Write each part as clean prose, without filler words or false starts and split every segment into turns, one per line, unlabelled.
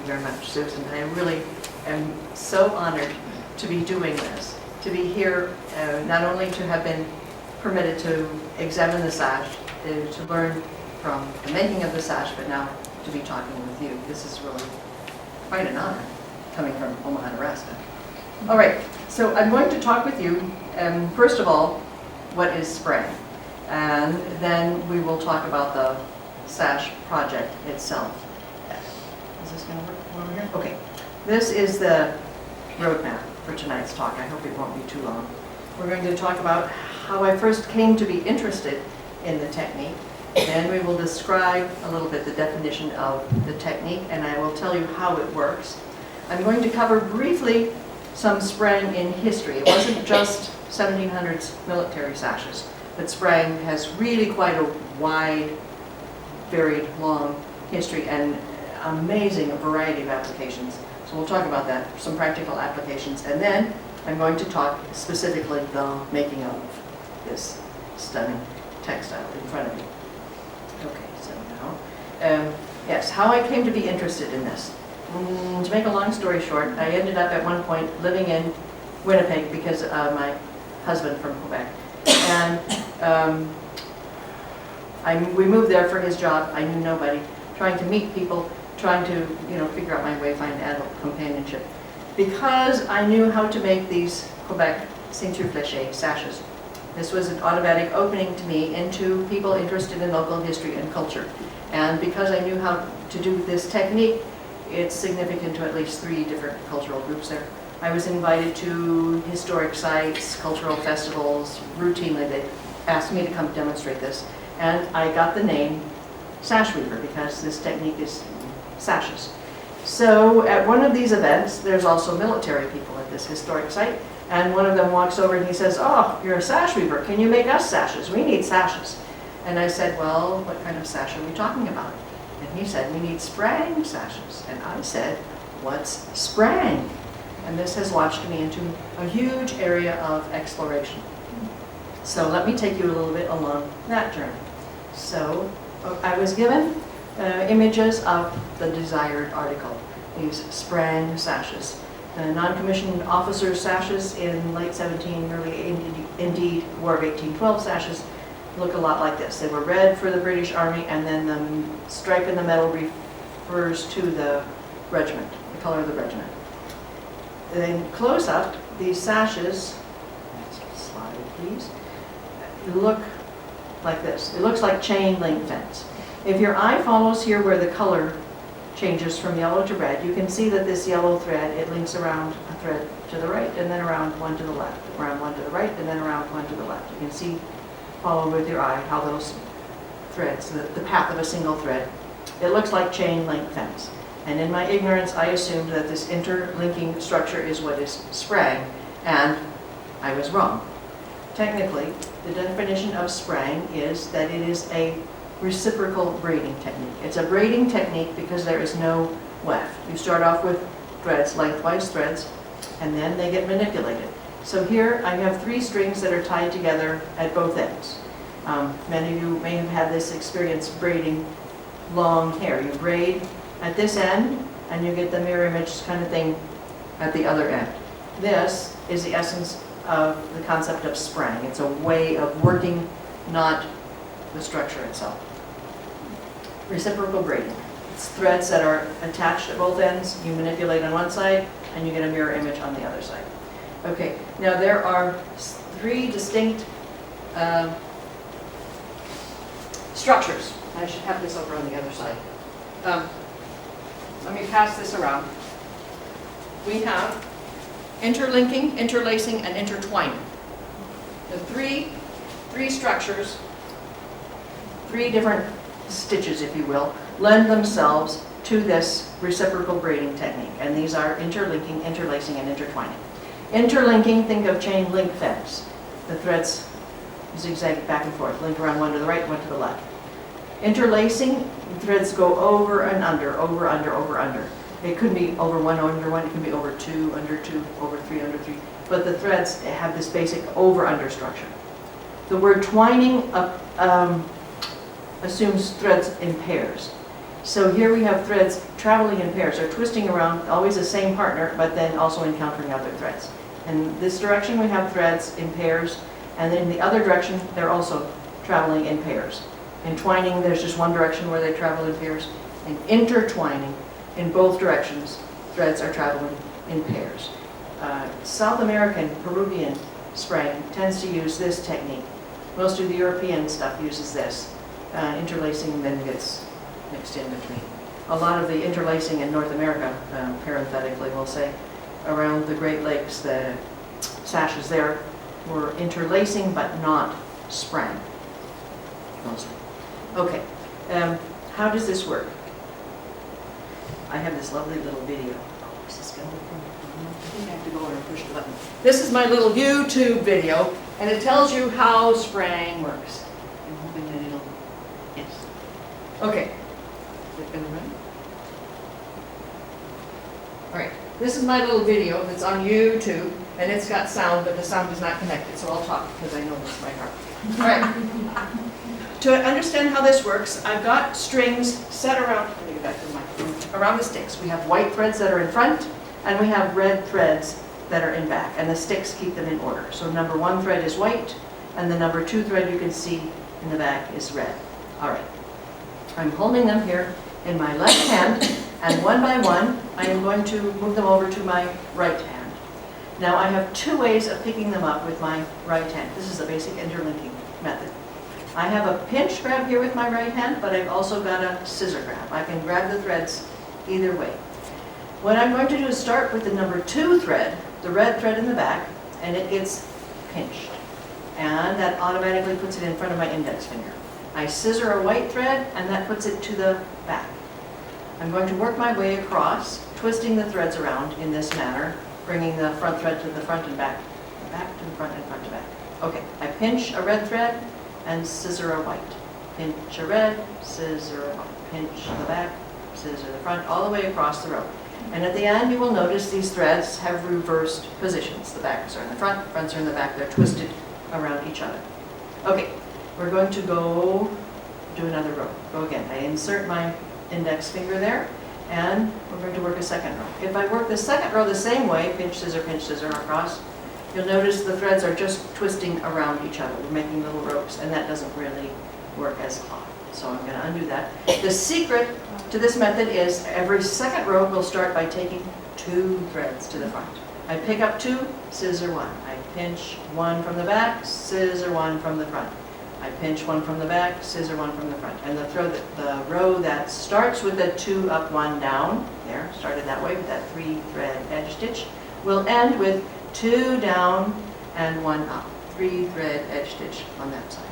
very much, Susan. I really am so honored to be doing this, to be here, not only to have been permitted to examine the sash, to learn from the making of the sash, but now to be talking with you. This is really quite an honor, coming from Omaha, Nebraska. All right, so I'm going to talk with you, first of all, what is Sprang? And then we will talk about the sash project itself. Is this going to work over here? Okay. This is the roadmap for tonight's talk. I hope it won't be too long. We're going to talk about how I first came to be interested in the technique. Then we will describe a little bit the definition of the technique, and I will tell you how it works. I'm going to cover briefly some Sprang in history. It wasn't just 1700s military sashes, but Sprang has really quite a wide, varied, long history and amazing variety of applications. So we'll talk about that, some practical applications, and then I'm going to talk specifically the making of this stunning textile in front of you. Okay, so now, yes, how I came to be interested in this. To make a long story short, I ended up at one point living in Winnipeg because of my husband from Quebec. And we moved there for his job. I knew nobody. Trying to meet people, trying to figure out my way, find adult companionship. Because I knew how to make these Quebec ceinture fléchée sashes. This was an automatic opening to me into people interested in local history and culture. And because I knew how to do this technique, it's significant to at least 3 different cultural groups there. I was invited to historic sites, cultural festivals. Routinely they asked me to come demonstrate this. And I got the name sash weaver because this technique is sashes. So at one of these events, there's also military people at this historic site, and one of them walks over and he says, "Oh, you're a sash weaver. Can you make us sashes? We need sashes." And I said, "Well, what kind of sash are we talking about?" And he said, "We need Sprang sashes." And I said, "What's Sprang?" And this has launched me into a huge area of exploration. So let me take you a little bit along that journey. So I was given images of the desired article, these Sprang sashes. The non-commissioned officers' sashes in late 17, early indeed War of 1812 sashes look a lot like this. They were red for the British Army, and then the stripe in the middle refers to the regiment, the color of the regiment. Then close up, these sashes, next slide please, look like this. It looks like chain link fence. If your eye follows here where the color changes from yellow to red, you can see that this yellow thread, it links around a thread to the right and then around one to the left, around one to the right and then around one to the left. You can see, follow with your eye how those threads, the path of a single thread, it looks like chain link fence. And in my ignorance, I assumed that this interlinking structure is what is Sprang, and I was wrong. Technically, the definition of Sprang is that it is a reciprocal braiding technique. It's a braiding technique because there is no weft. You start off with threads, lengthwise threads, and then they get manipulated. So here I have 3 strings that are tied together at both ends. Many of you may have had this experience braiding long hair. You braid at this end and you get the mirror image kind of thing at the other end. This is the essence of the concept of Sprang. It's a way of working, not the structure itself. Reciprocal braiding. It's threads that are attached at both ends. You manipulate on one side and you get a mirror image on the other side. Okay, now there are 3 distinct structures. I should have this over on the other side. Let me pass this around. We have interlinking, interlacing, and intertwining. The three structures, 3 different stitches, if you will, lend themselves to this reciprocal braiding technique. And these are interlinking, interlacing, and intertwining. Interlinking, think of chain link fence. The threads zigzag back and forth, link around one to the right, one to the left. Interlacing, threads go over and under, over, under, over, under. It could be over one, under one, it could be over 2, under 2, over 3, under 3. But the threads have this basic over-under structure. The word twining assumes threads in pairs. So here we have threads traveling in pairs. They're twisting around, always the same partner, but then also encountering other threads. In this direction, we have threads in pairs, and then in the other direction, they're also traveling in pairs. Entwining, there's just one direction where they travel in pairs. And intertwining, in both directions, threads are traveling in pairs. South American, Peruvian sprang tends to use this technique. Most of the European stuff uses this. Interlacing then gets mixed in between. A lot of the interlacing in North America, parenthetically we'll say, around the Great Lakes, the sashes there were interlacing but not sprang. Mostly. Okay, how does this work? I have this lovely little video. Oh, is this going to work? I think I have to go over and push the button. This is my little YouTube video, and it tells you how sprang works. I'm hoping that it'll, yes. Okay. Is it going to run? All right, this is my little video that's on YouTube, and it's got sound, but the sound is not connected, so I'll talk because I know this by heart. All right. To understand how this works, I've got strings set around, let me get back to the microphone, around the sticks. We have white threads that are in front, and we have red threads that are in back, and the sticks keep them in order. So number 1 thread is white, and the number 2 thread you can see in the back is red. All right. I'm holding them here in my left hand, and one by one, I am going to move them over to my right hand. Now I have 2 ways of picking them up with my right hand. This is the basic interlinking method. I have a pinch grab here with my right hand, but I've also got a scissor grab. I can grab the threads either way. What I'm going to do is start with the number 2 thread, the red thread in the back, and it gets pinched. And that automatically puts it in front of my index finger. I scissor a white thread, and that puts it to the back. I'm going to work my way across, twisting the threads around in this manner, bringing the front thread to the front and back to the front and front to back. Okay, I pinch a red thread and scissor a white. Pinch a red, scissor a white. Pinch the back, scissor the front, all the way across the row. And at the end, you will notice these threads have reversed positions. The backs are in the front, fronts are in the back. They're twisted around each other. Okay, we're going to go do another row. Go again. I insert my index finger there, and we're going to work a second row. If I work the second row the same way, pinch, scissor across, you'll notice the threads are just twisting around each other. We're making little ropes, and that doesn't really work as hot. So I'm going to undo that. The secret to this method is every second row will start by taking 2 threads to the front. I pick up 2, scissor 1. I pinch 1 from the back, scissor 1 from the front. I pinch 1 from the back, scissor 1 from the front. And the row that starts with a 2 up, 1 down, there, started that way with that 3 thread edge stitch, will end with 2 down and 1 up. 3 thread edge stitch on that side.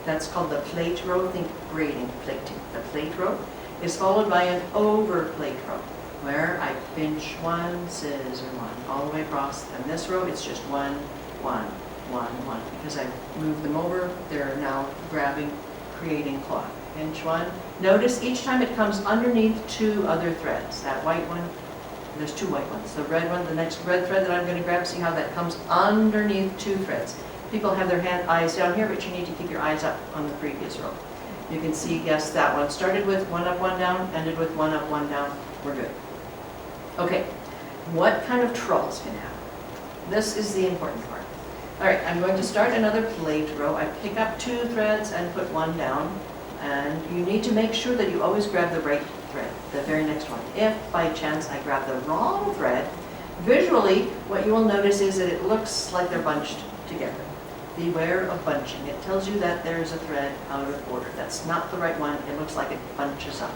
That's called the plait row. Think braiding, plating. The plait row is followed by an over plait row, where I pinch 1, scissor 1, all the way across. And this row, it's just 1, 1, 1, 1. Because I've moved them over, they're now grabbing, creating cloth. Pinch 1. Notice each time it comes underneath 2 other threads. That white one, there's 2 white ones. The red one, the next red thread that I'm going to grab, see how that comes underneath 2 threads. People have their eyes down here, but you need to keep your eyes up on the previous row. You can see, yes, that one started with 1 up, 1 down, ended with 1 up, 1 down. We're good. Okay, what kind of trulls can happen? This is the important part. All right, I'm going to start another plait row. I pick up 2 threads and put 1 down. And you need to make sure that you always grab the right thread, the very next one. If by chance I grab the wrong thread, visually what you will notice is that it looks like they're bunched together. Beware of bunching. It tells you that there's a thread out of order. That's not the right one. It looks like it bunches up.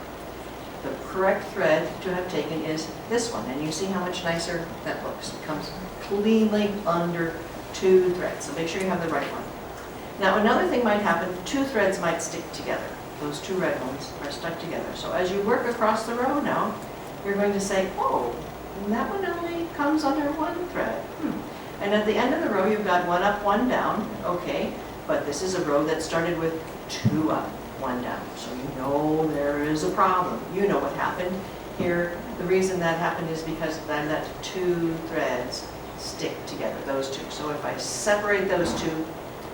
The correct thread to have taken is this one, and you see how much nicer that looks. It comes cleanly under 2 threads, so make sure you have the right one. Now another thing might happen, 2 threads might stick together. Those 2 red ones are stuck together. So as you work across the row now, you're going to say, oh, that one only comes under 1 thread. And at the end of the row, you've got 1 up, 1 down, okay, but this is a row that started with 2 up, 1 down. So you know there is a problem. You know what happened here. The reason that happened is because then that 2 threads stick together, those 2. So if I separate those 2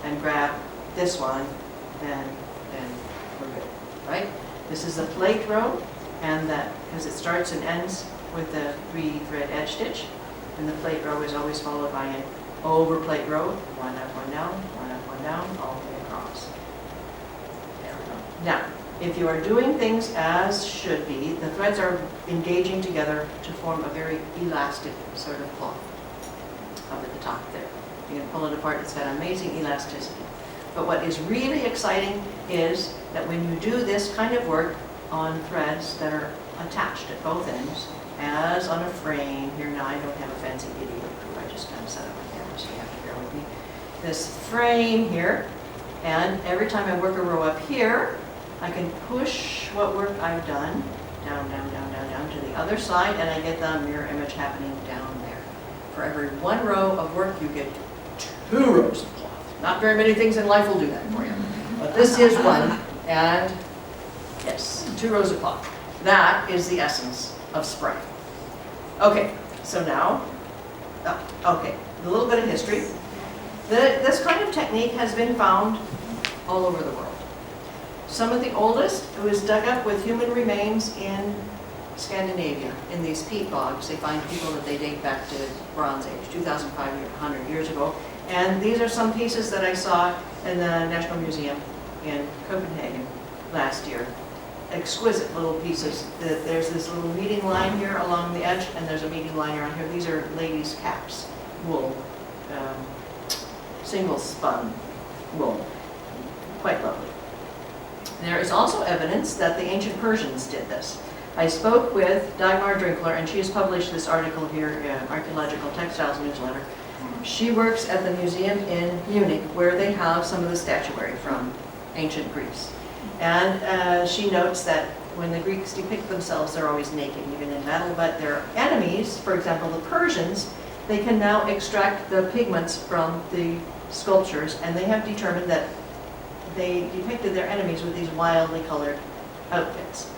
and grab this one, then we're good, right? This is the plate row, and that, because it starts and ends with a 3-thread edge stitch, and the plate row is always followed by an over plate row, 1 up, 1 down, 1 up, 1 down, all the way across. There we go. Now, if you are doing things as should be, the threads are engaging together to form a very elastic sort of cloth up at the top there. You can pull it apart, it's got amazing elasticity. But what is really exciting is that when you do this kind of work on threads that are attached at both ends, as on a frame, here now I don't have a fancy video crew, I just kind of set up my camera, so you have to bear with me. This frame here, and every time I work a row up here, I can push what work I've done down, down, down, down, down to the other side, and I get the mirror image happening down there. For every 1 row of work, you get 2 rows of cloth. Not very many things in life will do that for you, but this is one, and yes, 2 rows of cloth. That is the essence of Sprang. Okay, so now, okay, a little bit of history. This kind of technique has been found all over the world. Some of the oldest was dug up with human remains in Scandinavia, in these peat bogs. They find people that they date back to Bronze Age, 2,500 years ago. And these are some pieces that I saw in the National Museum in Copenhagen last year. Exquisite little pieces. There's this little meeting line here along the edge, and there's a meeting line around here. These are ladies' caps, wool, single spun wool. Quite lovely. There is also evidence that the ancient Persians did this. I spoke with Dagmar Drinkler, and she has published this article here in Archaeological Textiles newsletter. She works at the museum in Munich, where they have some of the statuary from ancient Greece. And she notes that when the Greeks depict themselves, they're always naked, even in battle, but their enemies, for example, the Persians, they can now extract the pigments from the sculptures, and they have determined that they depicted their enemies with these wildly colored outfits.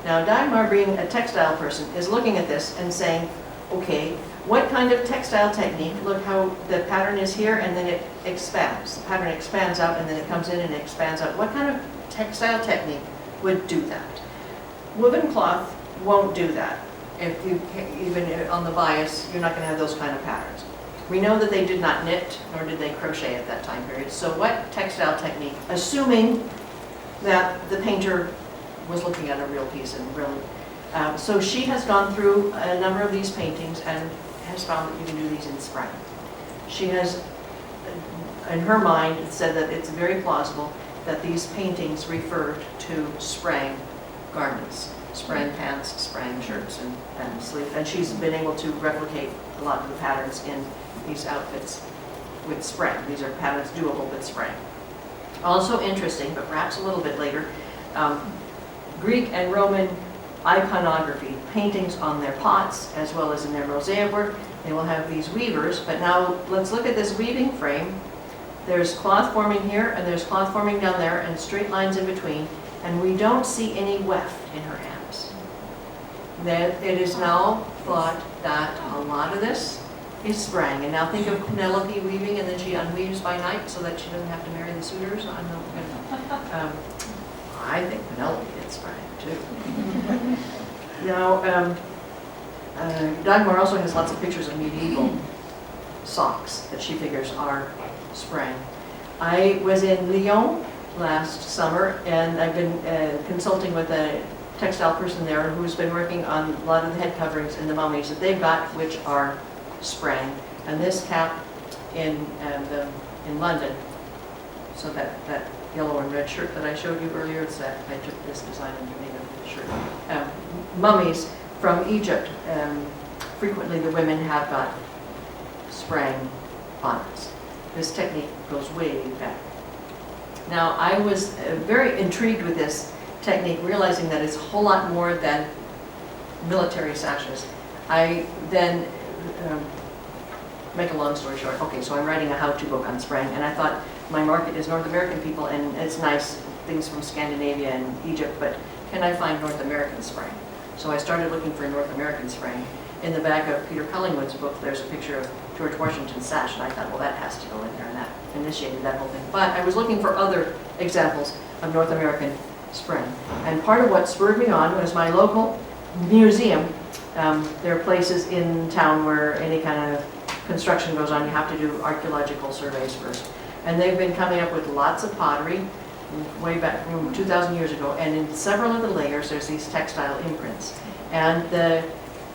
Now, Dagmar, being a textile person, is looking at this and saying, okay, what kind of textile technique, look how the pattern is here and then it expands. The pattern expands out and then it comes in and expands out. What kind of textile technique would do that? Woven cloth won't do that. If you, even on the bias, you're not going to have those kind of patterns. We know that they did not knit, nor did they crochet at that time period. So what textile technique, assuming that the painter was looking at a real piece and really, so she has gone through a number of these paintings and has found that you can do these in Sprang. She has, in her mind, said that it's very plausible that these paintings referred to Sprang garments, Sprang pants, Sprang shirts, and sleeves. And she's been able to replicate a lot of the patterns in these outfits with Sprang. These are patterns doable with Sprang. Also interesting, but perhaps a little bit later, Greek and Roman iconography, paintings on their pots as well as in their mosaic work. They will have these weavers, but now let's look at this weaving frame. There's cloth forming here and there's cloth forming down there and straight lines in between, and we don't see any weft in her hands. That it is now thought that a lot of this is Sprang. And now think of Penelope weaving and then she unweaves by night so that she doesn't have to marry the suitors. I think Penelope did Sprang too. Now, Dagmar also has lots of pictures of medieval socks that she figures are Sprang. I was in Lyon last summer, and I've been consulting with a textile person there who's been working on a lot of the head coverings and the mummies that they've got, which are Sprang. And this cap in London, so that yellow and red shirt that I showed you earlier, it's that I took this design and made a shirt. Mummies from Egypt, frequently the women have got Sprang bonnets. This technique goes way back. Now, I was very intrigued with this technique, realizing that it's a whole lot more than military sashes. I then, make a long story short, okay, so I'm writing a how-to book on Sprang, and I thought my market is North American people, and it's nice, things from Scandinavia and Egypt, but can I find North American Sprang? So I started looking for North American Sprang. In the back of Peter Cullingwood's book, there's a picture of George Washington's sash, and I thought, well, that has to go in there, and that initiated that whole thing. But I was looking for other examples of North American Sprang. And part of what spurred me on was my local museum. There are places in town where any kind of construction goes on, you have to do archaeological surveys first. And they've been coming up with lots of pottery way back from 2,000 years ago, and in several of the layers there's these textile imprints. And the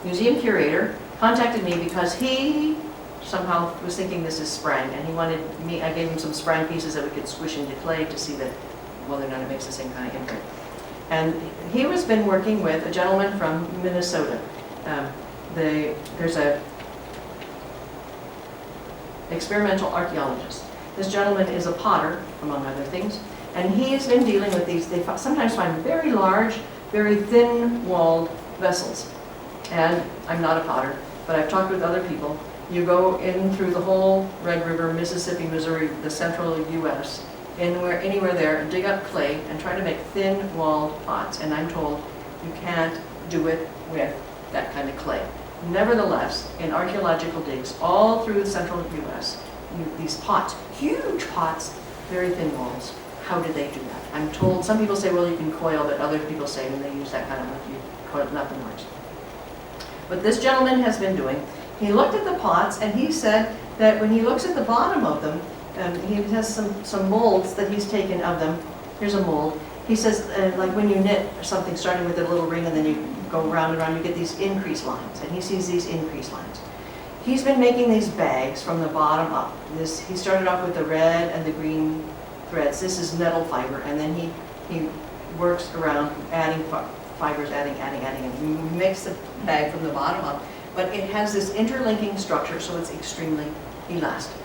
museum curator contacted me because he somehow was thinking this is Sprang, and he wanted me, I gave him some Sprang pieces that we could squish into clay to see that whether or not it makes the same kind of imprint. And he has been working with a gentleman from Minnesota. There's a experimental archaeologist. This gentleman is a potter, among other things, and he has been dealing with these, they sometimes find very large, very thin-walled vessels. And I'm not a potter, but I've talked with other people. You go in through the whole Red River, Mississippi, Missouri, the central U.S., anywhere there, and dig up clay and try to make thin-walled pots. And I'm told you can't do it with that kind of clay. Nevertheless, in archaeological digs all through the central U.S., these pots, huge pots, very thin walls. How did they do that? I'm told, some people say, well, you can coil, but other people say when they use that kind of like you coil, nothing works. But this gentleman has been doing, he looked at the pots and he said that when he looks at the bottom of them, he has some molds that he's taken of them. Here's a mold. He says, like when you knit something starting with a little ring and then you go round and round, you get these increase lines, and he sees these increase lines. He's been making these bags from the bottom up. He started off with the red and the green threads. This is nettle fiber, and then he works around adding fibers, adding, and he makes the bag from the bottom up. But it has this interlinking structure, so it's extremely elastic.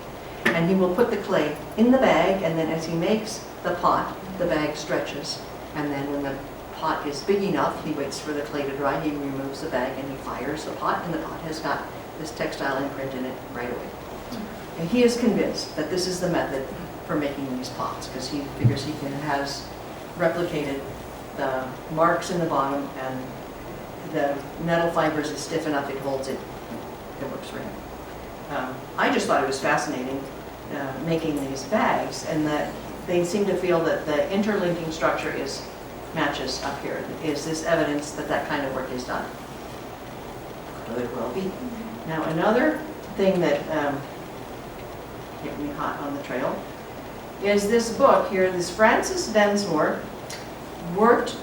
And he will put the clay in the bag, and then as he makes the pot, the bag stretches. And then when the pot is big enough, he waits for the clay to dry, he removes the bag, and he fires the pot, and the pot has got this textile imprint in it right away. And he is convinced that this is the method for making these pots, because he figures he has replicated the marks in the bottom, and the nettle fibers is stiff enough, it holds it. It works for him. I just thought it was fascinating making these bags, and that they seem to feel that the interlinking structure matches up here. Is this evidence that that kind of work is done? Could well be. Now, another thing that hit me hot on the trail is this book here. This Frances Densmore worked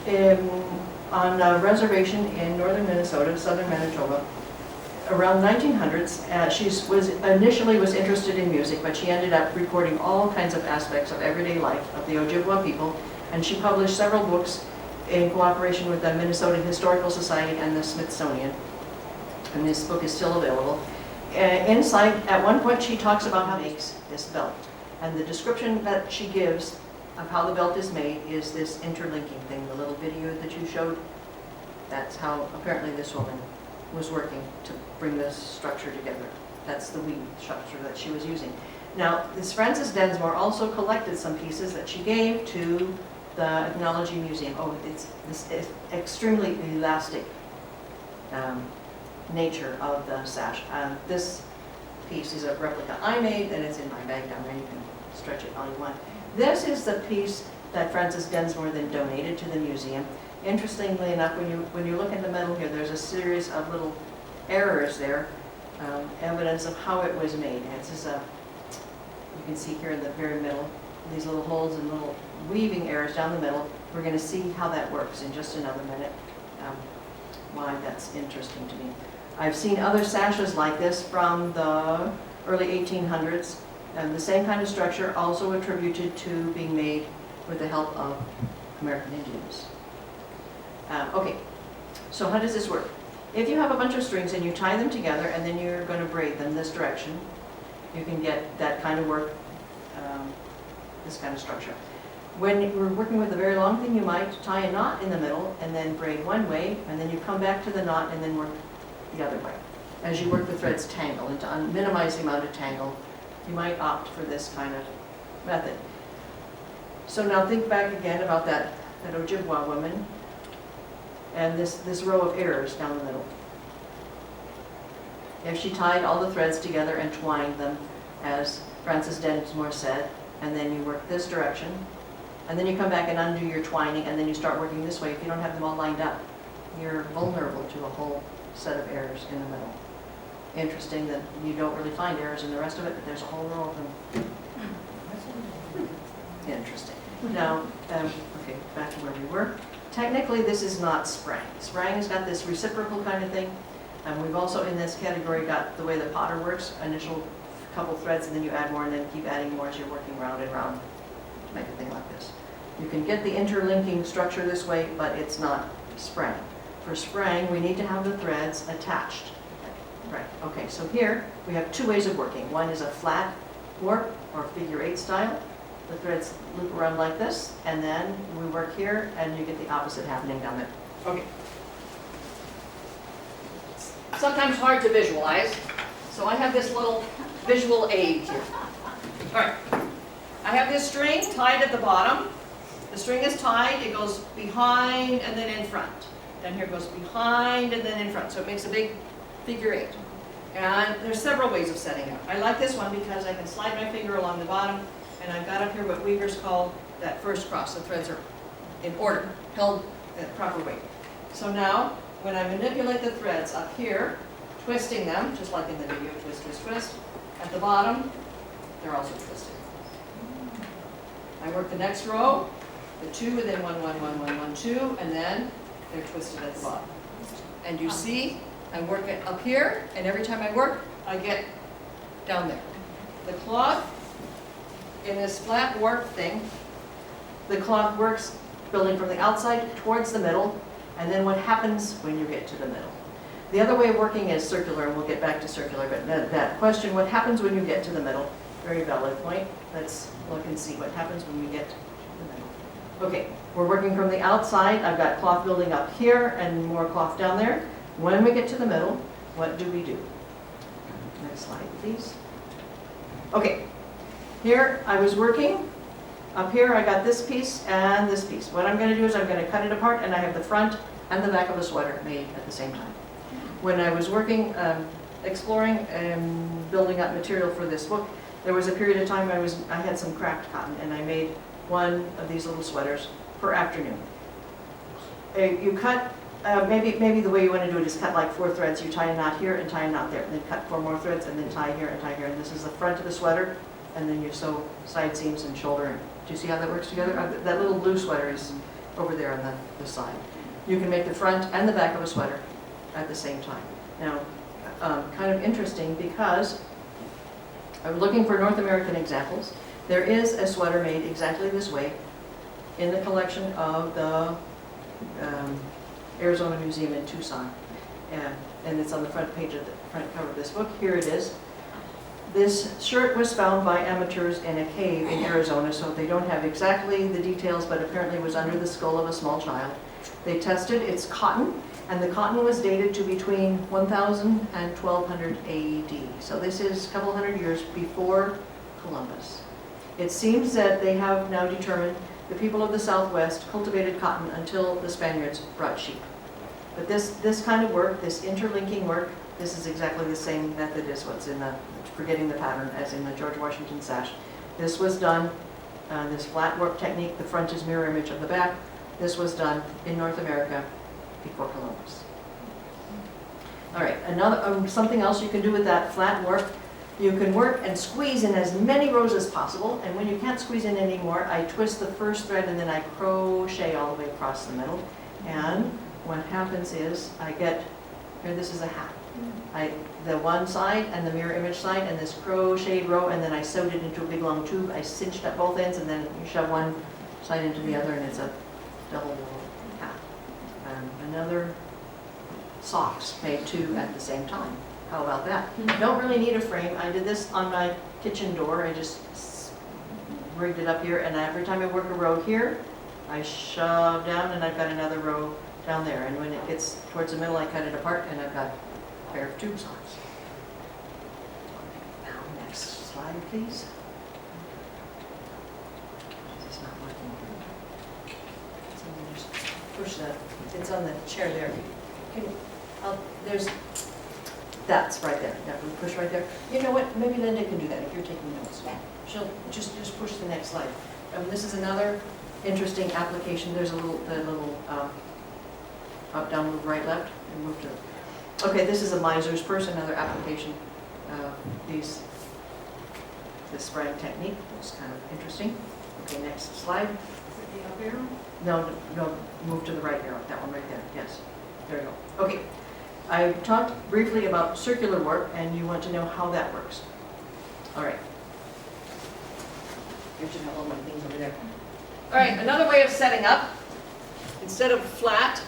on a reservation in northern Minnesota, southern Manitoba, around 1900s. She was initially interested in music, but she ended up recording all kinds of aspects of everyday life of the Ojibwa people, and she published several books in cooperation with the Minnesota Historical Society and the Smithsonian. And this book is still available. Inside, at one point, she talks about how she makes this belt. And the description that she gives of how the belt is made is this interlinking thing, the little video that you showed. That's how apparently this woman was working to bring this structure together. That's the weave structure that she was using. Now, this Frances Densmore also collected some pieces that she gave to the Ethnology Museum. Oh, it's this extremely elastic nature of the sash. This piece is a replica I made, and it's in my bag down there. You can stretch it all you want. This is the piece that Frances Densmore then donated to the museum. Interestingly enough, when you look at the metal here, there's a series of little errors there, evidence of how it was made. And this is you can see here in the very middle, these little holes and little weaving errors down the middle. We're going to see how that works in just another minute, why that's interesting to me. I've seen other sashes like this from the early 1800s, and the same kind of structure also attributed to being made with the help of American Indians. Okay, so how does this work? If you have a bunch of strings and you tie them together and then you're going to braid them this direction, you can get that kind of work, this kind of structure. When you're working with a very long thing, you might tie a knot in the middle and then braid one way, and then you come back to the knot and then work the other way. As you work the threads tangle, and to minimize the amount of tangle, you might opt for this kind of method. So now think back again about that Ojibwa woman and this row of errors down the middle. If she tied all the threads together and twined them, as Frances Densmore said, and then you work this direction, And then you come back and undo your twining, and then you start working this way. If you don't have them all lined up, you're vulnerable to a whole set of errors in the middle. Interesting that you don't really find errors in the rest of it, but there's a whole row of them. Interesting. Now, okay, back to where we were. Technically, this is not Sprang. Sprang's got this reciprocal kind of thing. And we've also in this category got the way the potter works, initial couple threads and then you add more and then keep adding more as you're working round and round to make a thing like this. You can get the interlinking structure this way, but it's not Sprang. For Sprang, we need to have the threads attached. Right, okay, so here we have two ways of working. One is a flat warp or figure 8 style. The threads loop around like this, and then we work here and you get the opposite happening down there. Okay. Sometimes hard to visualize, so I have this little visual aid here. All right, I have this string tied at the bottom. The string is tied, it goes behind and then in front. Then here it goes behind and then in front, so it makes a big figure 8. And there's several ways of setting up. I like this one because I can slide my finger along the bottom, and I've got up here what weavers call that first cross. The threads are in order, held at proper weight. So now, when I manipulate the threads up here, twisting them, just like in the video, twist, twist, twist, at the bottom, they're also twisted. I work the next row, the 2, and then 1, 1, 1, 1, 1, 2, and then they're twisted at the bottom. And you see, I work it up here, and every time I work, I get down there. The cloth, in this flat warp thing, the cloth works building from the outside towards the middle, and then what happens when you get to the middle. The other way of working is circular, and we'll get back to circular, but that question, what happens when you get to the middle? Very valid point. Let's look and see what happens when we get to the middle. Okay, we're working from the outside. I've got cloth building up here and more cloth down there. When we get to the middle, what do we do? Next slide, please. Okay, here I was working. Up here I got this piece and this piece. What I'm going to do is I'm going to cut it apart, and I have the front and the back of a sweater made at the same time. When I was working, exploring and building up material for this book, there was a period of time I had some cracked cotton, and I made one of these little sweaters per afternoon. You cut, maybe the way you want to do it is cut like 4 threads. You tie a knot here and tie a knot there, and then cut 4 more threads, and then tie here and tie here. And this is the front of the sweater, and then you sew side seams and shoulder. Do you see how that works together? That little blue sweater is over there on the side. You can make the front and the back of a sweater at the same time. Now, kind of interesting because I'm looking for North American examples. There is a sweater made exactly this way in the collection of the Arizona Museum in Tucson. And it's on the front page of the front cover of this book. Here it is. This shirt was found by amateurs in a cave in Arizona, so they don't have exactly the details, but apparently it was under the skull of a small child. They tested its cotton, and the cotton was dated to between 1000 and 1200 AD. So this is a couple hundred years before Columbus. It seems that they have now determined the people of the Southwest cultivated cotton until the Spaniards brought sheep. But this kind of work, this interlinking work, this is exactly the same method as what's in the, forgetting the pattern, as in the George Washington sash. This was done, this flat warp technique, the front is mirror image of the back. This was done in North America before Columbus. All right, another something else you can do with that flat warp, you can work and squeeze in as many rows as possible, and when you can't squeeze in anymore, I twist the first thread and then I crochet all the way across the middle. And what happens is I get, here this is a hat. The one side and the mirror image side and this crocheted row, and then I sewed it into a big long tube. I cinched at both ends, and then you shove one side into the other, and it's a double hat. Another socks made 2 at the same time. How about that? Don't really need a frame. I did this on my kitchen door. I just rigged it up here, and every time I work a row here, I shove down, and I've got another row down there. And when it gets towards the middle, I cut it apart, and I've got a pair of tube socks. Now, next slide, please. This is not working. So let me just push that. It's on the chair there. There's, that's right there. Yeah, we push right there. You know what? Maybe Linda can do that if you're taking notes. Yeah. She'll just push the next slide. This is another interesting application. There's a little up, down, right, left, and move to. Okay, this is a miser's purse, another application. This Sprang technique was kind of interesting. Okay, next slide.
Is it the up arrow?
No, move to the right arrow, that one right there, yes. There you go. Okay, I talked briefly about circular warp, and you want to know how that works. All right. You should have all my things over there. All right, another way of setting up, instead of flat,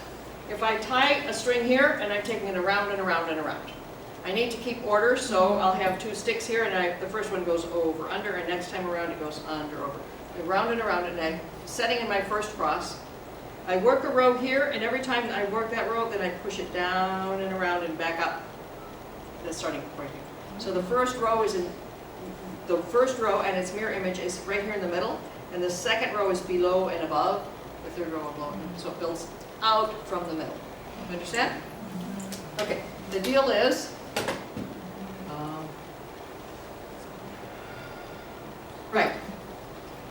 if I tie a string here and I'm taking it around and around and around. I need to keep order, so I'll have 2 sticks here, and the first one goes over, under, and next time around it goes under, over. Around and around, and I'm setting in my first cross. I work a row here, and every time I work that row, then I push it down and around and back up. That's starting point here. So the first row is and its mirror image is right here in the middle, and the second row is below and above, the third row below, so it builds out from the middle. You understand? Okay, the deal is, right,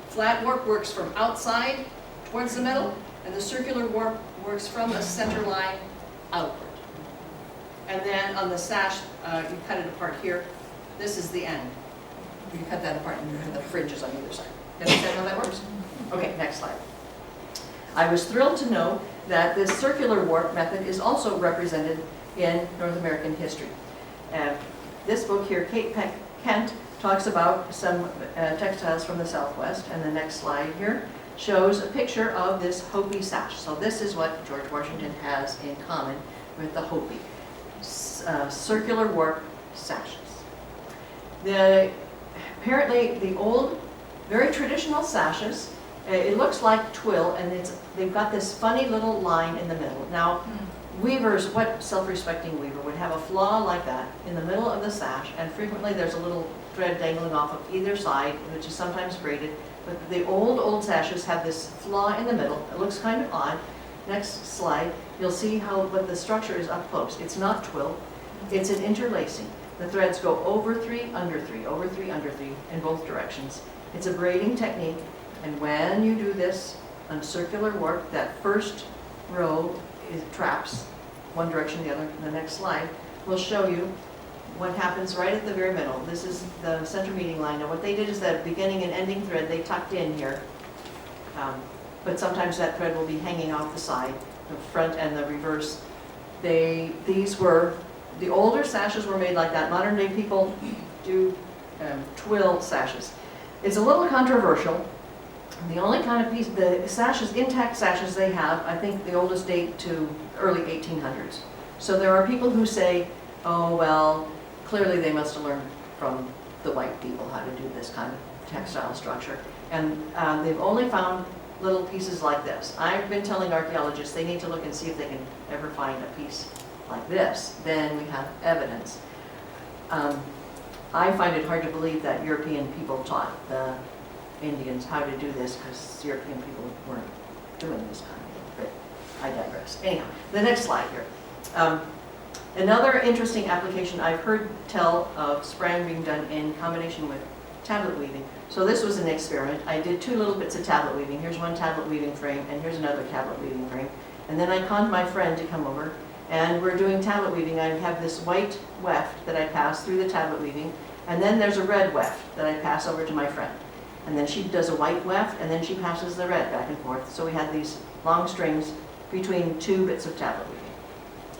flat warp works from outside towards the middle, and the circular warp works from the center line outward. And then on the sash, you cut it apart here. This is the end. You cut that apart and you have the fringes on either side. You understand how that works? Okay, next slide. I was thrilled to know that this circular warp method is also represented in North American history. This book here, Kate Kent, talks about some textiles from the Southwest, and the next slide here shows a picture of this Hopi sash. So this is what George Washington has in common with the Hopi, circular warp sashes. Apparently the old, very traditional sashes, it looks like twill, and they've got this funny little line in the middle. Now, weavers, what self-respecting weaver would have a flaw like that in the middle of the sash, and frequently there's a little thread dangling off of either side, which is sometimes braided, but the old sashes have this flaw in the middle. It looks kind of odd. Next slide, you'll see what the structure is up close. It's not twill, it's an interlacing. The threads go over 3, under 3, over 3, under 3 in both directions. It's a braiding technique, and when you do this on circular warp, that first row traps one direction, the other. The next slide will show you what happens right at the very middle. This is the center meeting line. Now what they did is that beginning and ending thread they tucked in here, but sometimes that thread will be hanging off the side, the front and the reverse. The older sashes were made like that. Modern day people do twill sashes. It's a little controversial. The only kind of piece, the sashes, intact sashes they have, I think the oldest date to early 1800s. So there are people who say, oh, well, clearly they must have learned from the white people how to do this kind of textile structure. And they've only found little pieces like this. I've been telling archaeologists they need to look and see if they can ever find a piece like this. Then we have evidence. I find it hard to believe that European people taught the Indians how to do this, because European people weren't doing this kind of thing, but I digress. Anyhow, the next slide here. Another interesting application I've heard tell of Sprang being done in combination with tablet weaving. So this was an experiment. I did 2 little bits of tablet weaving. Here's one tablet weaving frame, and here's another tablet weaving frame. And then I conned my friend to come over, and we're doing tablet weaving. I have this white weft that I pass through the tablet weaving, and then there's a red weft that I pass over to my friend. And then she does a white weft, and then she passes the red back and forth. So we had these long strings between 2 bits of tablet weaving.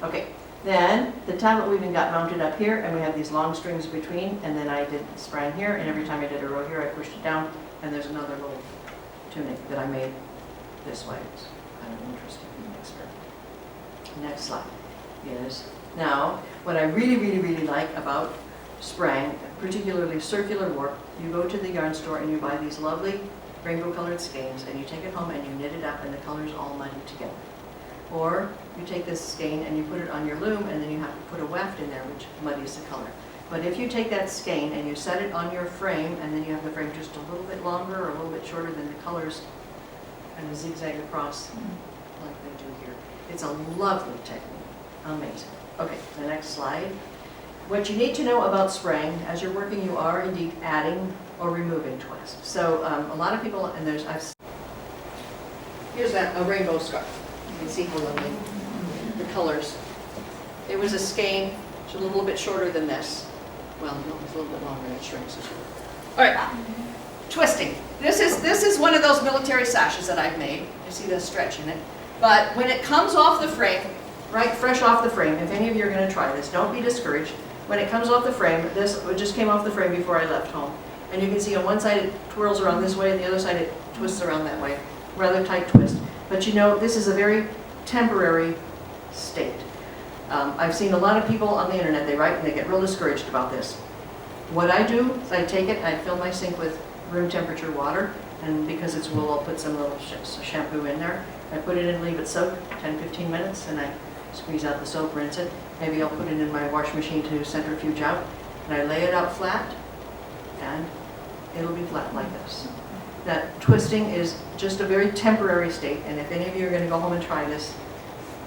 Okay, then the tablet weaving got mounted up here, and we have these long strings between, and then I did Sprang here, and every time I did a row here, I pushed it down, and there's another little tunic that I made this way. It's kind of interesting experiment. Next slide is, now, what I really like about Sprang, particularly circular warp, you go to the yarn store and you buy these lovely rainbow colored skeins, and you take it home and you knit it up, and the colors all muddy together. Or you take this skein and you put it on your loom, and then you have to put a weft in there, which muddies the color. But if you take that skein and you set it on your frame, and then you have the frame just a little bit longer or a little bit shorter, than the colors kind of zigzag across like they do here. It's a lovely technique. Amazing. Okay, the next slide. What you need to know about Sprang, as you're working, you are indeed adding or removing twist. So a lot of people, and Here's a rainbow scarf. You can see how lovely the colors. It was a skein. It's a little bit shorter than this. Well, no, it's a little bit longer and it shrinks as well. All right, twisting. This is one of those military sashes that I've made. You see the stretch in it. But when it comes off the frame, right, fresh off the frame, if any of you are going to try this, don't be discouraged. When it comes off the frame, this just came off the frame before I left home. And you can see on one side it twirls around this way, and the other side it twists around that way. Rather tight twist. But you know, this is a very temporary state. I've seen a lot of people on the internet, they write and they get real discouraged about this. What I do is I take it, I fill my sink with room temperature water, and because it's wool, I'll put some little shampoo in there. I put it in, leave it soak 10-15 minutes, and I squeeze out the soap, rinse it. Maybe I'll put it in my wash machine to centrifuge out, and I lay it out flat, and it'll be flat like this. That twisting is just a very temporary state, and if any of you are going to go home and try this,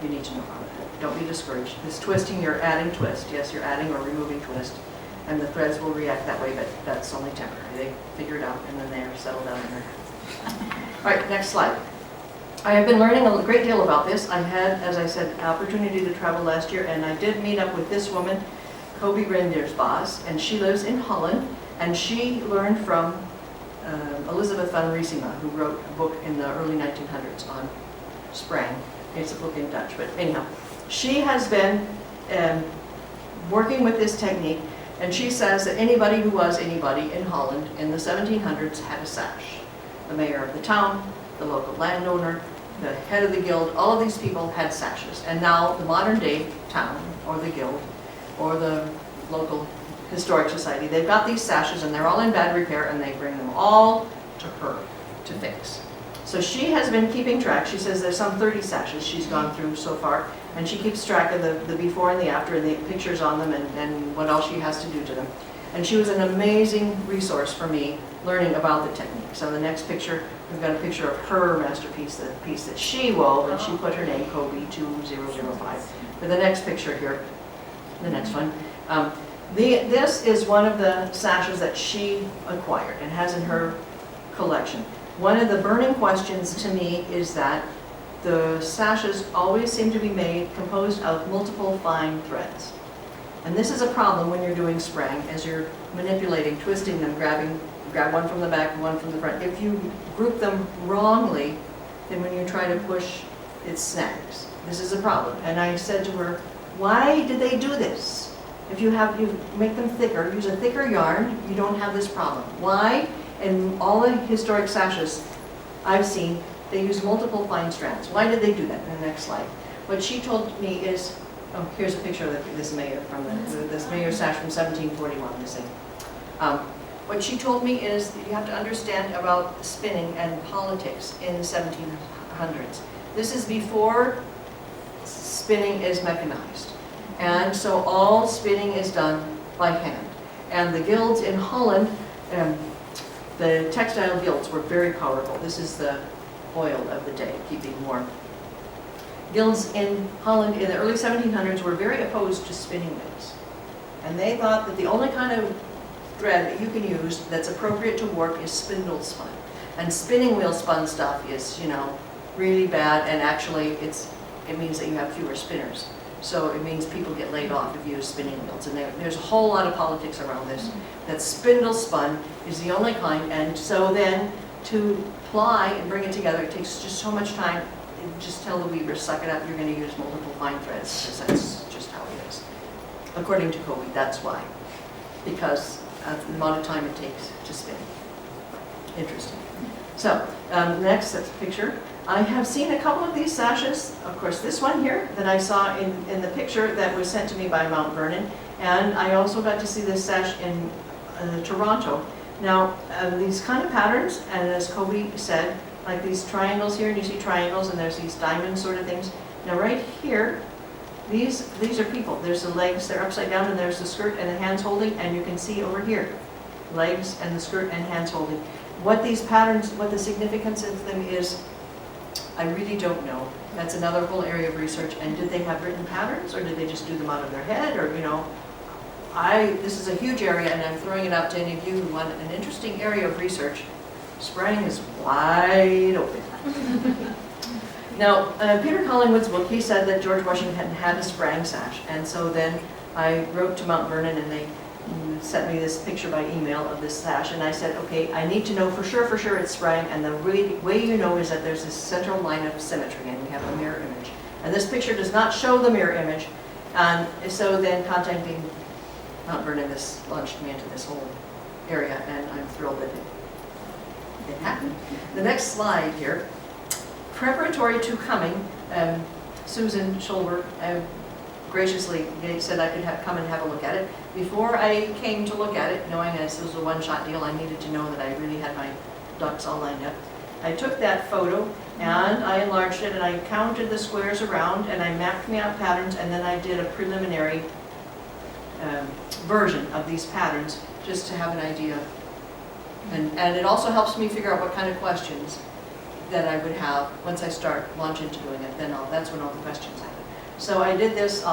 you need to know about it. Don't be discouraged. This twisting, you're adding twist. Yes, you're adding or removing twist, and the threads will react that way, but that's only temporary. They figure it out, and then they're settled down in their head. All right, next slide. I have been learning a great deal about this. I had, as I said, an opportunity to travel last year, and I did meet up with this woman, Kobe Grendersbos, and she lives in Holland, and she learned from Elizabeth van Riesema, who wrote a book in the early 1900s on Sprang. It's a book in Dutch, but anyhow. She has been working with this technique, and she says that anybody who was anybody in Holland in the 1700s had a sash. The mayor of the town, the local landowner, the head of the guild, all of these people had sashes. And now the modern day town, or the guild, or the local historic society, they've got these sashes and they're all in bad repair, and they bring them all to her to fix. So she has been keeping track. She says there's some 30 sashes she's gone through so far, and she keeps track of the before and the after, and the pictures on them, and what else she has to do to them. And she was an amazing resource for me learning about the technique. So the next picture, we've got a picture of her masterpiece, the piece that she wove, and she put her name, Kobe 2005. For the next picture here, the next one, this is one of the sashes that she acquired and has in her collection. One of the burning questions to me is that the sashes always seem to be composed of multiple fine threads. And this is a problem when you're doing Sprang, as you're manipulating, twisting them, grab one from the back and one from the front. If you group them wrongly, then when you try to push, it snags. This is a problem. And I said to her, why did they do this? If you make them thicker, use a thicker yarn, you don't have this problem. Why? In all the historic sashes I've seen, they use multiple fine strands. Why did they do that? In the next slide. What she told me is, oh, here's a picture of this mayor from this mayor sash from 1741, this thing. What she told me is that you have to understand about spinning and politics in the 1700s. This is before spinning is mechanized. And so all spinning is done by hand. And the guilds in Holland, the textile guilds were very powerful. This is the oil of the day, keeping warm. Guilds in Holland in the early 1700s were very opposed to spinning wheels. And they thought that the only kind of thread that you can use that's appropriate to warp is spindle spun. And spinning wheel spun stuff is, really bad, and actually it means that you have fewer spinners. So it means people get laid off if you use spinning wheels. And there's a whole lot of politics around this. That spindle spun is the only kind, and so then to ply and bring it together, it takes just so much time. Just tell the weavers, suck it up, you're going to use multiple fine threads, because that's just how it is. According to Kobe, that's why. Because of the amount of time it takes to spin. Interesting. So, next picture. I have seen a couple of these sashes. Of course, this one here that I saw in the picture that was sent to me by Mount Vernon. And I also got to see this sash in Toronto. Now, these kind of patterns, and as Kobe said, like these triangles here, and you see triangles, and there's these diamond sort of things. Now right here, these are people. There's the legs, they're upside down, and there's the skirt and the hands holding, and you can see over here, legs and the skirt and hands holding. What these patterns, what the significance of them is, I really don't know. That's another whole area of research. And did they have written patterns, or did they just do them out of their head, or this is a huge area, and I'm throwing it out to any of you who want an interesting area of research. Sprang is wide open. Now, Peter Collingwood's book, he said that George Washington had a Sprang sash, and so then I wrote to Mount Vernon and they sent me this picture by email of this sash, and I said, okay, I need to know for sure it's Sprang, and the way you know is that there's this central line of symmetry, and we have a mirror image. And this picture does not show the mirror image, and so then contacting Mount Vernon, this launched me into this whole area, and I'm thrilled that it happened. The next slide here, preparatory to coming, Susan Schulberg graciously said I could come and have a look at it. Before I came to look at it, knowing this was a one-shot deal, I needed to know that I really had my ducks all lined up. I took that photo and I enlarged it and I counted the squares around and I mapped me out patterns, and then I did a preliminary version of these patterns just to have an idea. And it also helps me figure out what kind of questions that I would have once I start launch into doing it. Then that's when all the questions happen. So I did this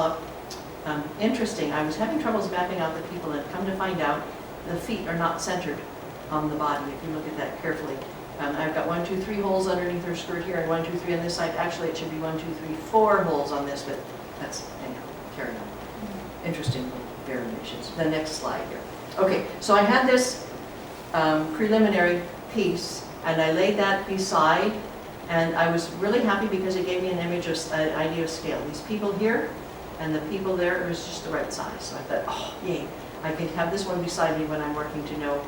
interesting. I was having troubles mapping out the people, and come to find out the feet are not centered on the body if you look at that carefully. I've got 1, 2, 3 holes underneath her skirt here, and 1, 2, 3 on this side. Actually, it should be 1, 2, 3, 4 holes on this, but that's, anyhow, carry on. Interesting variations. The next slide here. Okay, so I had this preliminary piece, and I laid that beside, and I was really happy because it gave me an image of an idea of scale. These people here and the people there, it was just the right size. So I thought, oh, yay, I could have this one beside me when I'm working to know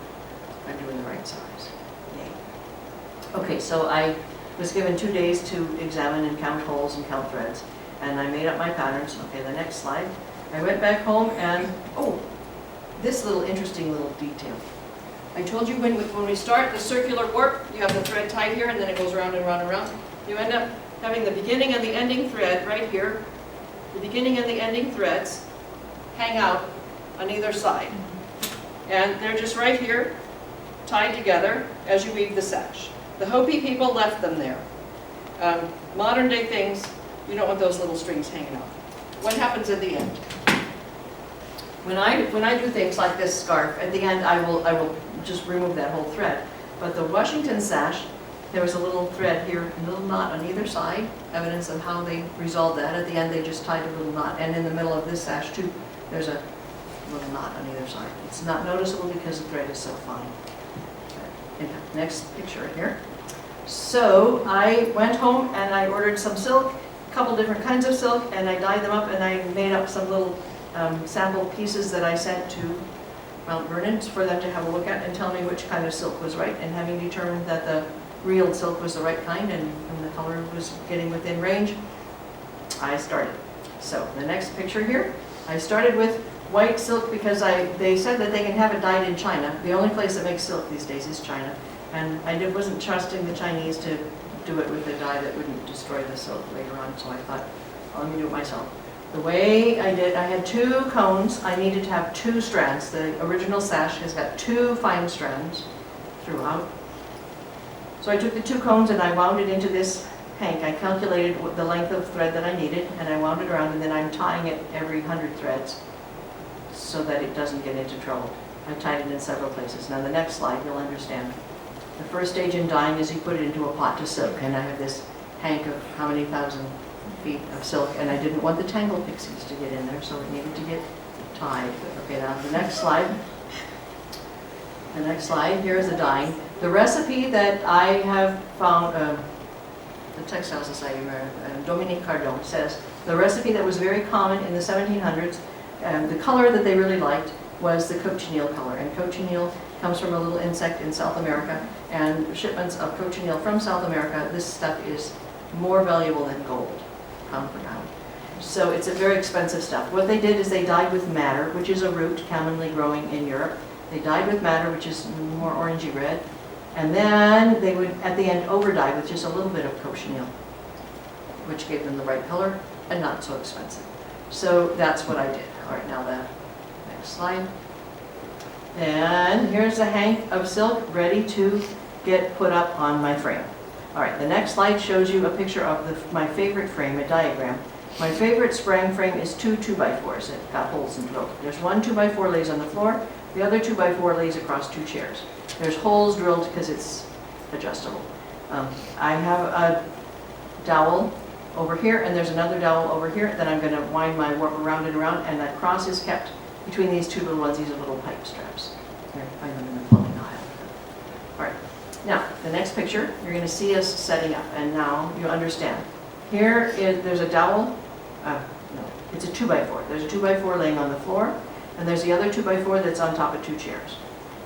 I'm doing the right size. Yay. Okay, so I was given 2 days to examine and count holes and count threads, and I made up my patterns. Okay, the next slide. I went back home and, oh, this little interesting little detail. I told you when we start the circular warp, you have the thread tied here and then it goes round and round and round. You end up having the beginning and the ending thread right here. The beginning and the ending threads hang out on either side. And they're just right here, tied together as you weave the sash. The Hopi people left them there. Modern day things, you don't want those little strings hanging out. What happens at the end? When I do things like this scarf, at the end I will just remove that whole thread. But the Washington sash, there was a little thread here, a little knot on either side, evidence of how they resolved that. At the end they just tied a little knot, and in the middle of this sash too, there's a little knot on either side. It's not noticeable because the thread is so fine. Anyhow, next picture here. So I went home and I ordered some silk, a couple different kinds of silk, and I dyed them up and I made up some little sample pieces that I sent to Mount Vernon for them to have a look at and tell me which kind of silk was right. And having determined that the reeled silk was the right kind and the color was getting within range, I started. So the next picture here, I started with white silk because they said that they can have it dyed in China. The only place that makes silk these days is China. And I wasn't trusting the Chinese to do it with a dye that wouldn't destroy the silk later on, so I thought, oh, let me do it myself. The way I did, I had 2 cones. I needed to have 2 strands. The original sash has got 2 fine strands throughout. So I took the 2 cones and I wound it into this hank. I calculated the length of thread that I needed and I wound it around, and then I'm tying it every 100 threads so that it doesn't get into trouble. I tied it in several places. Now the next slide you'll understand. The first stage in dyeing is you put it into a pot to soak, and I have this hank of how many thousand feet of silk, and I didn't want the tangle pixies to get in there, so it needed to get tied. Okay, now the next slide. The next slide, here is the dyeing. The recipe that I have found, the Textile Society, Dominique Cardon says, the recipe that was very common in the 1700s, the color that they really liked was the cochineal color, and cochineal comes from a little insect in South America, and shipments of cochineal from South America, this stuff is more valuable than gold, pound for pound. So it's a very expensive stuff. What they did is they dyed with madder, which is a root commonly growing in Europe. They dyed with madder, which is more orangey red, and then they would, at the end, over-dye with just a little bit of cochineal, which gave them the right color and not so expensive. So that's what I did. All right, now the next slide. And here's a hank of silk ready to get put up on my frame. All right, the next slide shows you a picture of my favorite frame, a diagram. My favorite Sprang frame is 2 2x4s. It's got holes in both. There's one 2x4 lays on the floor, the other 2x4 lays across 2 chairs. There's holes drilled because it's adjustable. I have a dowel over here, and there's another dowel over here. Then I'm going to wind my warp around and around, and that cross is kept between these two little ones. These are little pipe straps. I find them in the plumbing aisle. All right. Now, the next picture, you're going to see us setting up, and now you understand. There's a dowel. No, it's a 2x4. There's a 2x4 laying on the floor, and there's the other 2x4 that's on top of two chairs.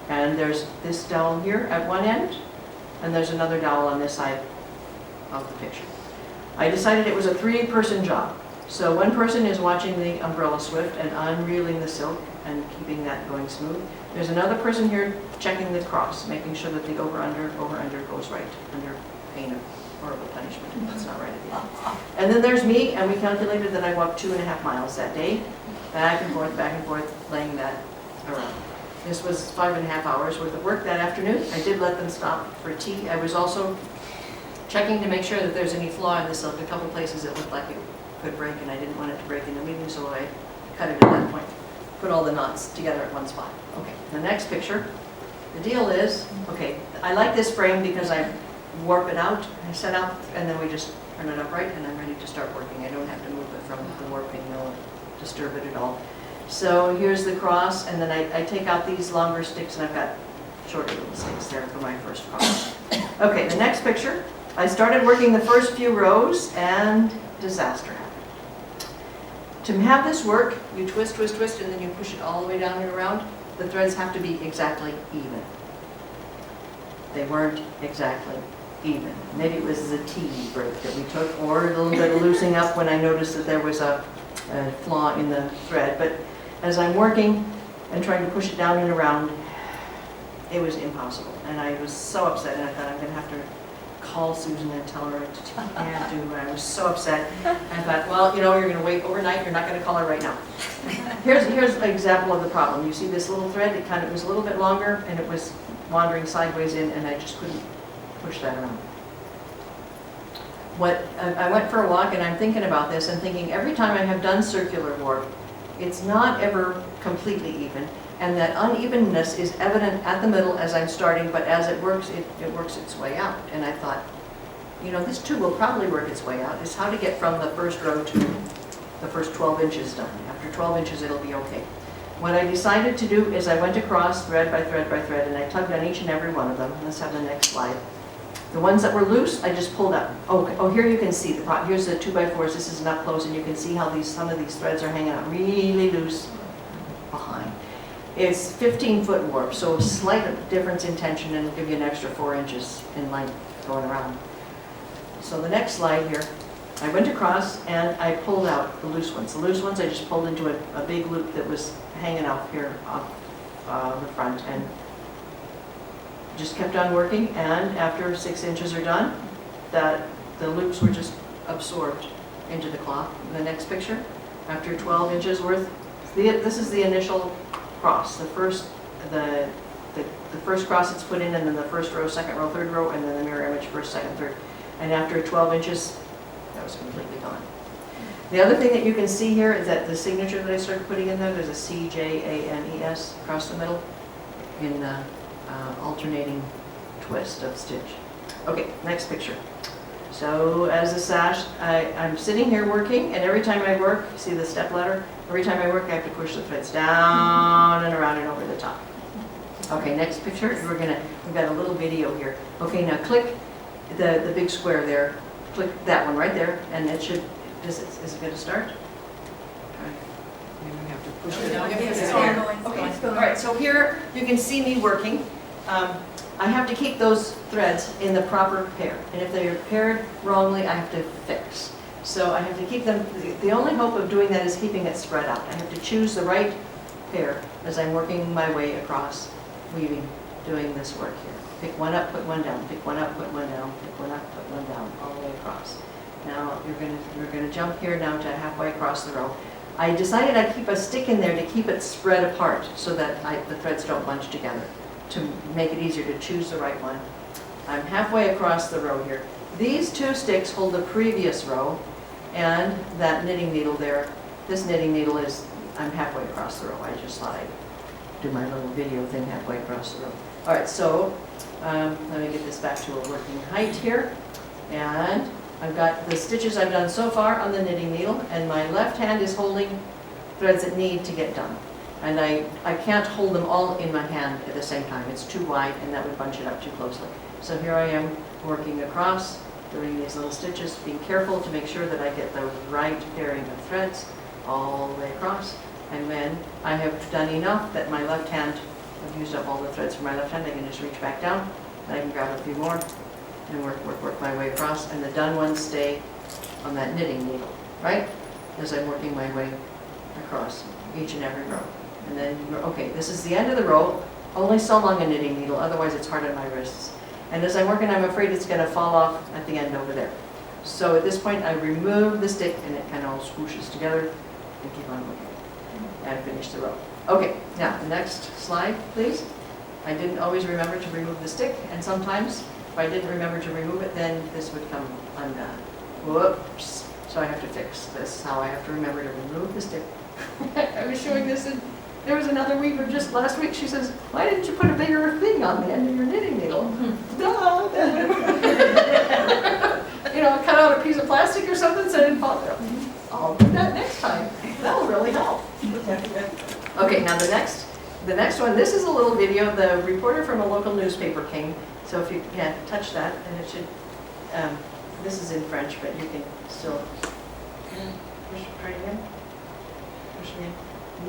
And there's this dowel here at one end, and there's another dowel on this side of the picture. I decided it was a 3-person job. So one person is watching the umbrella swift and unreeling the silk and keeping that going smooth. There's another person here checking the cross, making sure that the over-under goes right, under pain of horrible punishment if that's not right at the end. And then there's me, and we calculated that I walked 2.5 miles that day, back and forth, laying that around. This was 5.5 hours worth of work that afternoon. I did let them stop for tea. I was also checking to make sure that there's any flaw in the silk. A couple places it looked like it could break, and I didn't want it to break in the weaving, so I cut it at that point. Put all the knots together at one spot. Okay, the next picture. The deal is, okay, I like this frame because I warp it out, I set up, and then we just turn it upright, and I'm ready to start working. I don't have to move it from the warping mill, disturb it at all. So here's the cross, and then I take out these longer sticks, and I've got shorter little sticks there for my first cross. Okay, the next picture. I started working the first few rows, and disaster happened. To have this work, you twist, twist, twist, and then you push it all the way down and around. The threads have to be exactly even. They weren't exactly even. Maybe it was the T break that we took, or a little bit of loosening up when I noticed that there was a flaw in the thread. But as I'm working and trying to push it down and around, it was impossible. And I was so upset, and I thought I'm going to have to call Susan and tell her to can't do it. I was so upset. I thought, well, you're going to wait overnight. You're not going to call her right now. Here's an example of the problem. You see this little thread? It was a little bit longer, and it was wandering sideways in, and I just couldn't push that around. I went for a walk, and I'm thinking about this and thinking every time I have done circular warp, it's not ever completely even, and that unevenness is evident at the middle as I'm starting, but as it works, it works its way out. And I thought, this too will probably work its way out. It's how to get from the first row to the first 12 inches done. After 12 inches, it'll be okay. What I decided to do is I went across thread by thread by thread, and I tugged on each and every one of them. Let's have the next slide. The ones that were loose, I just pulled up. Oh, here you can see here's the 2x4s. This is an up close, and you can see how some of these threads are hanging out really loose behind. It's 15-foot warp, so a slight difference in tension, and it'll give you an extra 4 inches in length going around. So the next slide here, I went across and I pulled out the loose ones. The loose ones I just pulled into a big loop that was hanging out here off the front, and just kept on working. And after 6 inches are done, the loops were just absorbed into the cloth. In the next picture, after 12 inches worth, this is the initial cross. The first cross that's put in, and then the first row, second row, third row, and then the mirror image, first, second, third. And after 12 inches, that was completely gone. The other thing that you can see here is that the signature that I started putting in there's a C-J-A-N-E-S across the middle in the alternating twist of stitch. Okay, next picture. So as a sash, I'm sitting here working, and every time I work, see the step ladder? Every time I work, I have to push the threads down and around and over the top. Okay, next picture. We've got a little video here. Okay, now click the big square there. Click that one right there, and it should. Is it going to start? Maybe we have to push it down. Okay. All right. So here you can see me working. I have to keep those threads in the proper pair, and if they are paired wrongly, I have to fix. So I have to keep them. The only hope of doing that is keeping it spread out. I have to choose the right pair as I'm working my way across, weaving, doing this work here. Pick one up, put one down. Pick one up, put one down. Pick one up, put one down, all the way across. Now you're going to jump here now to halfway across the row. I decided I'd keep a stick in there to keep it spread apart so that the threads don't bunch together, to make it easier to choose the right one. I'm halfway across the row here. These two sticks hold the previous row, and that knitting needle there, this knitting needle is, I'm halfway across the row. I just thought I'd do my little video thing halfway across the row. All right, so let me get this back to a working height here. And I've got the stitches I've done so far on the knitting needle, and my left hand is holding threads that need to get done. And I can't hold them all in my hand at the same time. It's too wide and that would bunch it up too closely. So here I am working across, doing these little stitches, being careful to make sure that I get the right pairing of threads all the way across. And when I have done enough that my left hand, I've used up all the threads for my left hand, I can just reach back down, and I can grab a few more and work my way across, and the done ones stay on that knitting needle, right? As I'm working my way across each and every row. And then, okay, this is the end of the row, only so long a knitting needle, otherwise it's hard on my wrists. And as I'm working, I'm afraid it's gonna fall off at the end over there. So at this point, I remove the stick and it kind of all swooshes together and keep on working. And finish the row. Okay, now the next slide, please. I didn't always remember to remove the stick, and sometimes if I didn't remember to remove it, then this would come undone. Whoops. So I have to fix this, how I have to remember to remove the stick. I was showing this, and there was another weaver just last week. She says, why didn't you put a bigger thing on the end of your knitting needle? Duh. You know, cut out a piece of plastic or something so it didn't fall through. I'll do that next time. That'll really help. Okay, now the next one, this is a little video. The reporter from a local newspaper came, so if you can touch that, and it should, this is in French, but you can still, push right in, push it in.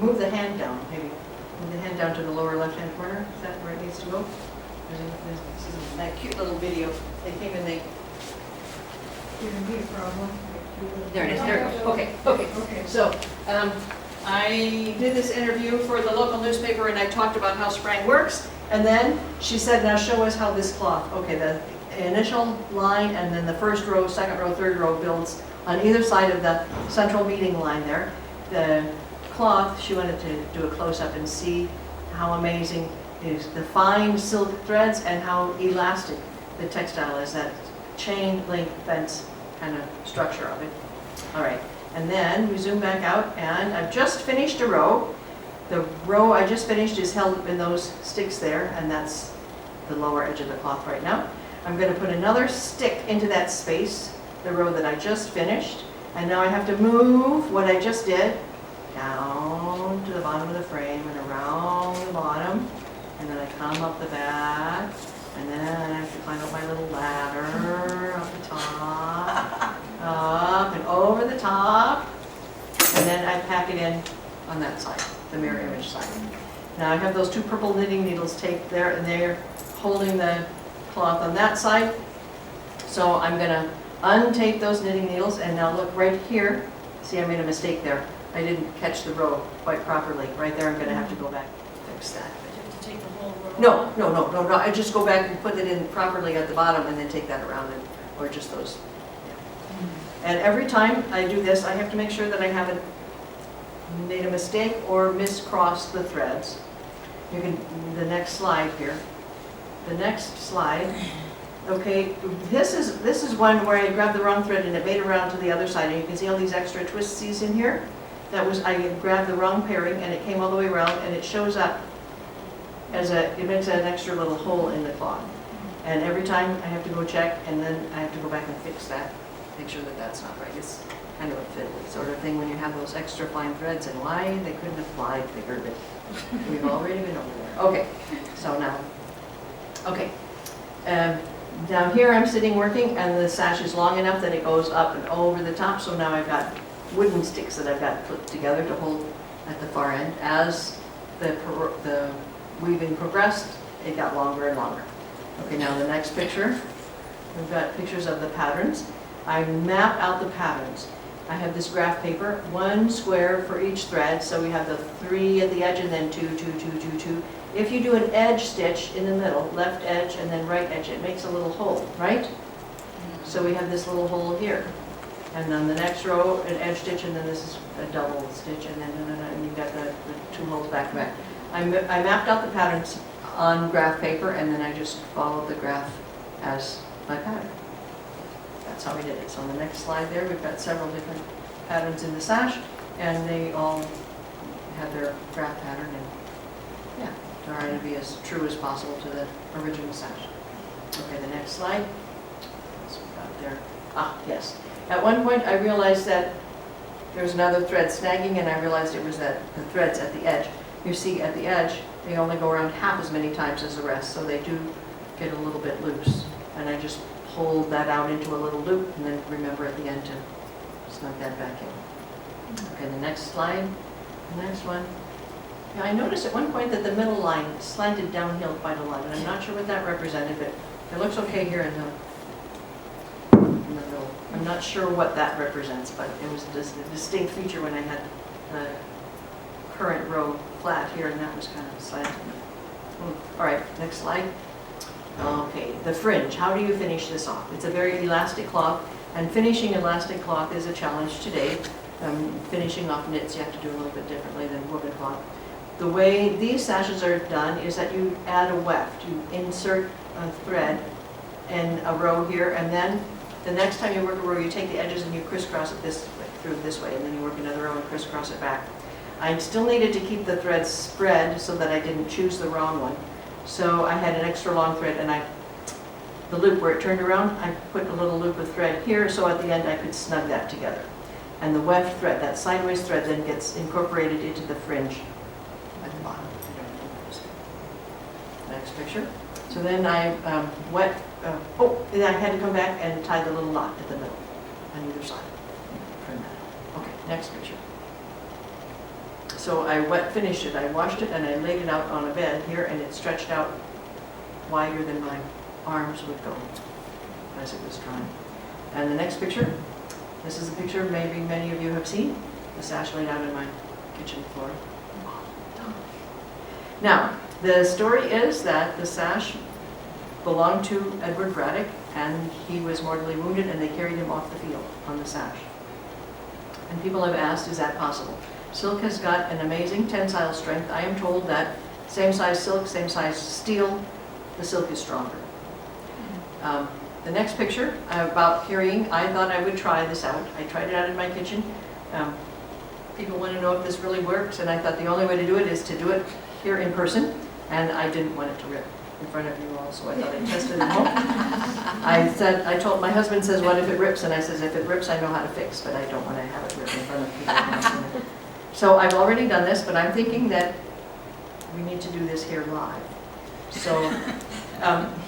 Move the hand down, maybe. Move the hand down to the lower left-hand corner. Is that where it needs to go? This is that cute little video. They came and they,
Giving me a problem.
there it is, there it goes. Okay. So, I did this interview for the local newspaper and I talked about how Sprang works. And then she said, now show us how this cloth, okay, the initial line and then the first row, second row, third row builds on either side of the central meeting line there. The cloth, she wanted to do a close-up and see how amazing is the fine silk threads and how elastic the textile is, that chain link fence kind of structure of it. All right, and then we zoom back out and I've just finished a row. The row I just finished is held in those sticks there, and that's the lower edge of the cloth right now. I'm going to put another stick into that space, the row that I just finished, and now I have to move what I just did down to the bottom of the frame and around the bottom, and then I come up the back, and then I have to climb up my little ladder up the top, up and over the top, and then I pack it in on that side, the mirror image side. Now I have those two purple knitting needles taped there, and they're holding the cloth on that side. So I'm going to untape those knitting needles, and now look right here. See, I made a mistake there. I didn't catch the row quite properly. Right there, I'm going to have to go back and fix that.
You have to take the whole row.
No. I just go back and put it in properly at the bottom and then take that around, or just those. Yeah. And every time I do this, I have to make sure that I haven't made a mistake or miscrossed the threads. You can, the next slide here. The next slide. Okay, this is one where I grabbed the wrong thread and it made it around to the other side, and you can see all these extra twisties in here. That was, I grabbed the wrong pairing and it came all the way around, and it shows up as it makes an extra little hole in the cloth. And every time I have to go check, and then I have to go back and fix that, make sure that that's not right. It's kind of a fiddly sort of thing when you have those extra fine threads, and why they couldn't have applied bigger, but we've already been over there. Okay, so now, okay. Down here I'm sitting working, and the sash is long enough that it goes up and over the top, so now I've got wooden sticks that I've got put together to hold at the far end. As the weaving progressed, it got longer and longer. Okay, now the next picture, we've got pictures of the patterns. I map out the patterns. I have this graph paper, one square for each thread, so we have the 3 at the edge and then 2, 2, 2, 2, 2. If you do an edge stitch in the middle, left edge and then right edge, it makes a little hole, right? So we have this little hole here. And then the next row, an edge stitch, and then this is a double stitch, and then and you've got the 2 holes back to back. I mapped out the patterns on graph paper, and then I just followed the graph as my pattern. That's how we did it. So on the next slide there, we've got several different patterns in the sash, and they all have their graph pattern, and yeah, trying to be as true as possible to the original sash. Okay, the next slide. So we've got there Yes. At one point, I realized that there was another thread snagging, and I realized it was that the threads at the edge. You see, at the edge, they only go around half as many times as the rest, so they do get a little bit loose. And I just pulled that out into a little loop, and then remember at the end to snug that back in. Okay, the next slide, the next one. Yeah, I noticed at one point that the middle line slanted downhill quite a lot, and I'm not sure what that represented, but it looks okay here in the middle. I'm not sure what that represents, but it was a distinct feature when I had the current row flat here, and that was kind of slanted. All right, next slide. Okay, the fringe. How do you finish this off? It's a very elastic cloth, and finishing elastic cloth is a challenge today. Finishing off knits, you have to do a little bit differently than woven cloth. The way these sashes are done is that you add a weft. You insert a thread in a row here, and then the next time you work a row, you take the edges and you crisscross it through this way, and then you work another row and crisscross it back. I still needed to keep the threads spread so that I didn't choose the wrong one. So I had an extra long thread, and the loop where it turned around, I put a little loop of thread here, so at the end I could snug that together. And the weft thread, that sideways thread, then gets incorporated into the fringe at the bottom. Next picture. So then I then I had to come back and tie the little knot at the middle on either side. Trim that out. Okay, next picture. So I finished it. I washed it and I laid it out on a bed here, and it stretched out wider than my arms would go as it was drying. And the next picture, this is a picture maybe many of you have seen, the sash laid out on my kitchen floor. Now, the story is that the sash belonged to Edward Braddock, and he was mortally wounded, and they carried him off the field on the sash. And people have asked, is that possible? Silk has got an amazing tensile strength. I am told that same size silk, same size steel, the silk is stronger. The next picture about carrying, I thought I would try this out. I tried it out in my kitchen. People want to know if this really works, and I thought the only way to do it is to do it here in person, and I didn't want it to rip in front of you all, so I thought I'd test it at home. I told, my husband says, what if it rips? And I says, if it rips, I know how to fix, but I don't want to have it rip in front of people. So I've already done this, but I'm thinking that we need to do this here live. So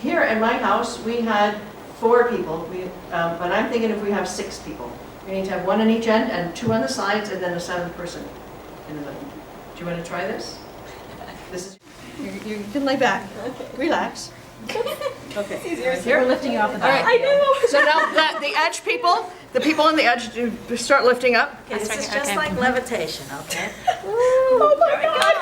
here at my house, we had 4 people, but I'm thinking if we have 6 people, we need to have 1 on each end and 2 on the sides, and then a 7th person in the middle. Do you want to try this? This is. You can lay back. Relax. Okay.
We're lifting you off the
All right.
back.
I know. So now the edge people, the people on the edge, do start lifting up.
Okay, this is just like levitation, okay?
Oh my God!